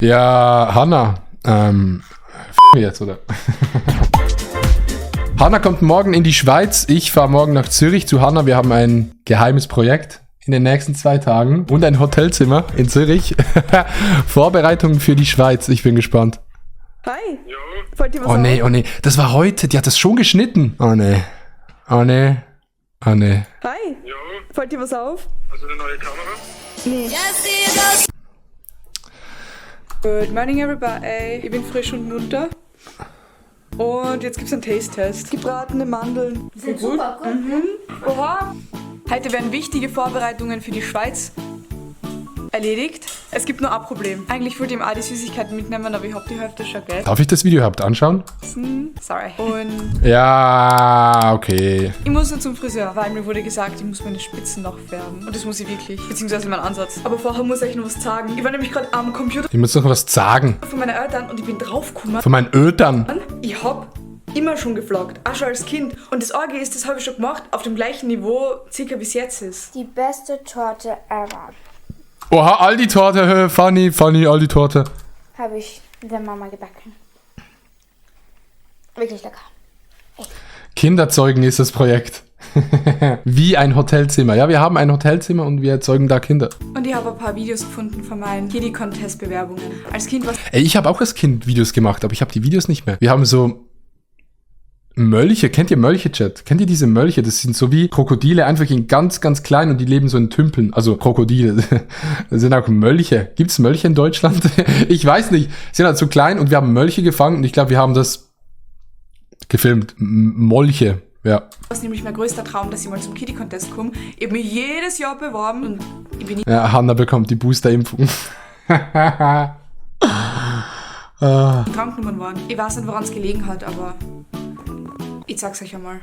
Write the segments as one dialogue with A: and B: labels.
A: Ja, Hanna, wir jetzt, oder? Hanna kommt morgen in die Schweiz. Ich fahre morgen nach Zürich zu Hanna. Wir haben ein geheimes Projekt in den nächsten 2 Tagen und ein Hotelzimmer in Zürich. Vorbereitungen für die Schweiz. Ich bin gespannt.
B: Hi.
C: Ja,
B: Wollt ihr was
A: Oh nee,
B: auf?
A: oh nee. Das war heute. Die hat das schon geschnitten. Oh nee. Oh nee. Oh nee.
B: Hi.
C: ja,
B: Wollt ihr was auf?
C: also eine neue Kamera.
B: Nee. Good morning everybody. Ich bin frisch und munter. Und jetzt gibt's einen Taste-Test. Gebratene Mandeln.
D: Sind super gut.
B: Oha. Heute werden wichtige Vorbereitungen für die Schweiz erledigt. Es gibt nur ein Problem. Eigentlich wollte ich ihm auch die Süßigkeiten mitnehmen, aber ich hab die Hälfte schon gegessen.
A: Darf ich das Video überhaupt anschauen?
B: Sorry. Und
A: Ja, okay.
B: ich muss nur zum Friseur, weil mir wurde gesagt, ich muss meine Spitzen noch färben. Und das muss ich wirklich. Beziehungsweise mein Ansatz. Aber vorher muss ich noch was sagen. Ich war nämlich gerade am Computer
A: Ich muss noch was sagen.
B: von meinen Eltern und ich bin draufgekommen.
A: Von meinen Ötern.
B: Ich hab immer schon gevloggt, auch schon als Kind. Und das Orge ist, das habe ich schon gemacht, auf dem gleichen Niveau, circa wie es jetzt ist.
D: Die beste Torte ever.
A: Oha, Aldi-Torte. Funny, Aldi-Torte.
D: Habe ich der Mama gebacken. Wirklich lecker.
A: Kinderzeugen ist das Projekt. Wie ein Hotelzimmer. Ja, wir haben ein Hotelzimmer und wir erzeugen da Kinder.
B: Und ich habe ein paar Videos gefunden von meinen Kitty-Contest-Bewerbungen. Als Kind war
A: Ey, ich habe auch als Kind Videos gemacht, aber ich habe die Videos nicht mehr. Wir haben so Mölche. Kennt ihr Mölche, Chat? Kennt ihr diese Mölche? Das sind so wie Krokodile, einfach in ganz, ganz klein und die leben so in Tümpeln. Also Krokodile. Das sind auch Mölche. Gibt es Mölche in Deutschland? Ich weiß nicht. Sind halt so klein und wir haben Mölche gefangen und ich glaube, wir haben das gefilmt. Molche. Ja.
B: das nämlich mein größter Traum, dass ich mal zum Kitty-Contest komme. Ich habe mich jedes Jahr beworben und ich bin nicht
A: Ja, Hanna bekommt die Booster-Impfung.
B: krank genommen worden. Ich weiß nicht, woran es gelegen hat, aber ich sag's euch einmal.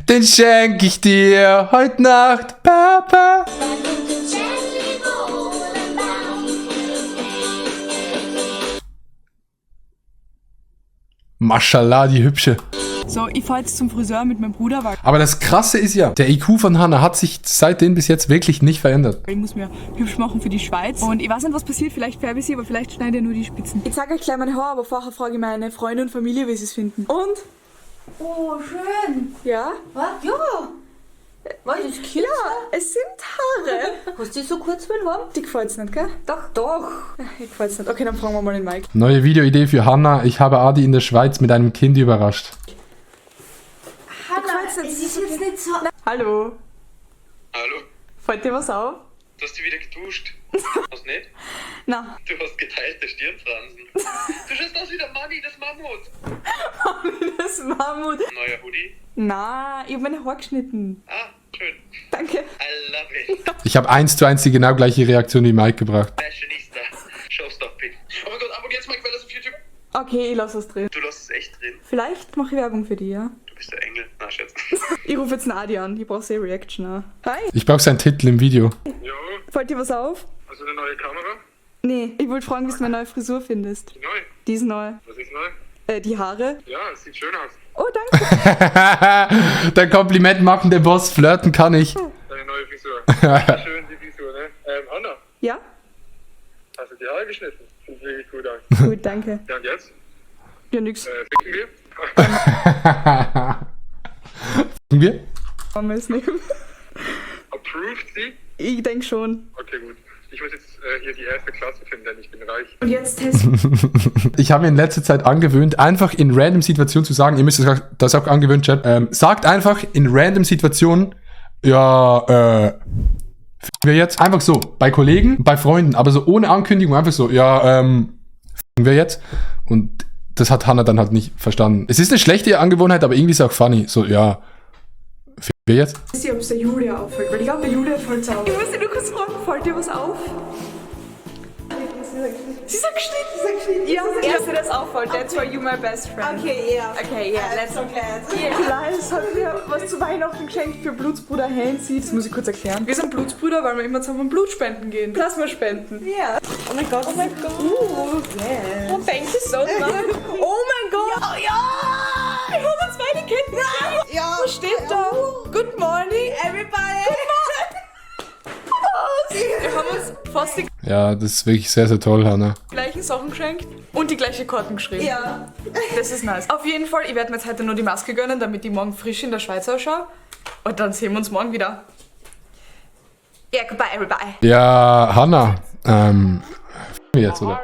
A: Den schenk ich dir heute Nacht, Papa. Maschallah, die Hübsche.
B: So, ich fahr jetzt zum Friseur mit meinem Bruder, weil
A: Aber das Krasse ist ja, der IQ von Hanna hat sich seitdem bis jetzt wirklich nicht verändert.
B: ich muss mir hübsch machen für die Schweiz. Und ich weiß nicht, was passiert. Vielleicht färbe ich sie, aber vielleicht schneide ich nur die Spitzen. Ich zeige euch gleich meine Haare, aber vorher frage ich meine Freunde und Familie, wie sie es finden. Und?
D: Oh, schön.
B: Ja?
D: Was? Ja. Was ist das Kind?
B: Es sind Haare.
D: Hast du die so kurz mit haben?
B: Die gefällt's nicht, gell?
D: Doch.
B: Ich gefällt's nicht. Okay, dann fragen wir mal den Mike.
A: Neue Videoidee für Hanna. Ich habe Adi in der Schweiz mit einem Kind überrascht.
D: Hanna,
B: gefällt's nicht.
D: es ist jetzt nicht so...
B: Hallo.
C: Hallo,
B: Fällt dir was auf?
C: du hast dich wieder geduscht. Was nicht?
B: Na.
C: Du hast geteilte Stirnfransen. Du schaust aus wie der Manni, das Mammut.
B: Das Mammut.
C: Neuer Hoodie.
B: Na, ich hab meine Haare geschnitten.
C: Ah, schön.
B: Danke.
C: I love it.
A: Ich habe 1:1 die genau gleiche Reaktion wie Mike gebracht.
C: Fashionista. Showstopping. Oh mein Gott, aber jetzt mal das auf YouTube.
B: Okay, ich lasse was drin.
C: Du lässt es echt drin.
B: Vielleicht mache ich Werbung für die, ja?
C: Du bist der Engel. Na, Schatz.
B: Ich rufe jetzt Nadi an. Ich brauche sehr Reaction. Auch. Hi.
A: Ich brauche seinen Titel im Video.
C: Ja,
B: Fällt dir was auf?
C: also eine neue Kamera.
B: Nee, ich wollte fragen, wie du meine neue Frisur findest.
C: Die neu.
B: Die ist neu.
C: Was ist neu?
B: Die Haare.
C: Ja, es sieht schön aus.
B: Oh, danke.
A: Der Kompliment machen, der Boss flirten kann ich.
C: Deine neue Frisur. Schön die Frisur, ne? Anna,
B: Ja?
C: hast du die Haare geschnitten? Sieht wirklich gut aus.
B: Gut, danke.
C: Ja, und jetzt?
B: Ja, nix.
C: Ficken wir?
A: Wir?
B: Wollen wir es nehmen?
C: Approved sie?
B: Ich denke schon.
C: Okay, gut. Ich muss jetzt hier die erste Klasse finden, denn ich bin reich.
B: Und jetzt testen.
A: Ich habe mir in letzter Zeit angewöhnt, einfach in random Situationen zu sagen, ihr müsst das auch angewöhnt, Chat, sagt einfach in random Situationen, ja, wir jetzt, einfach so, bei Kollegen, bei Freunden, aber so ohne Ankündigung, einfach so, ja, wir jetzt. Und das hat Hanna dann halt nicht verstanden. Es ist eine schlechte Angewohnheit, aber irgendwie ist es auch funny. So, ja, wir jetzt?
B: Ich weiß nicht, ob es der Julia auffällt, weil ich glaube, der Julia fällt es auf. Ich muss dir nur kurz fragen, fällt dir was auf? Sie sagt geschnitten. Ja, erst das auffällt. That's why you my best friend.
E: Okay, yeah.
B: Okay, yeah, let's
E: so glad.
B: Elias hat mir was zu Weihnachten geschenkt für Blutsbruder Hansi. Das muss ich kurz erklären. Wir sind Blutsbrüder, weil wir immer zusammen Blut spenden gehen. Plasma spenden.
E: Ja. Oh mein Gott.
B: Oh mein Gott.
E: Yes.
B: Oh, thank you so much. Oh mein Gott. Ja. Ich habe uns beide Ketten.
E: Ja.
B: Was steht da? Good morning,
E: Everybody.
B: Wir haben uns fast die
A: Ja, das ist wirklich sehr, sehr toll, Hannah.
B: gleichen Sachen geschenkt und die gleiche Karten geschrieben.
E: Ja.
B: Das ist nice. Auf jeden Fall, ich werde mir jetzt heute nur die Maske gönnen, damit ich morgen frisch in der Schweiz ausschaue. Und dann sehen wir uns morgen wieder. Ja, goodbye, everybody.
A: Ja, Hannah, jetzt, oder?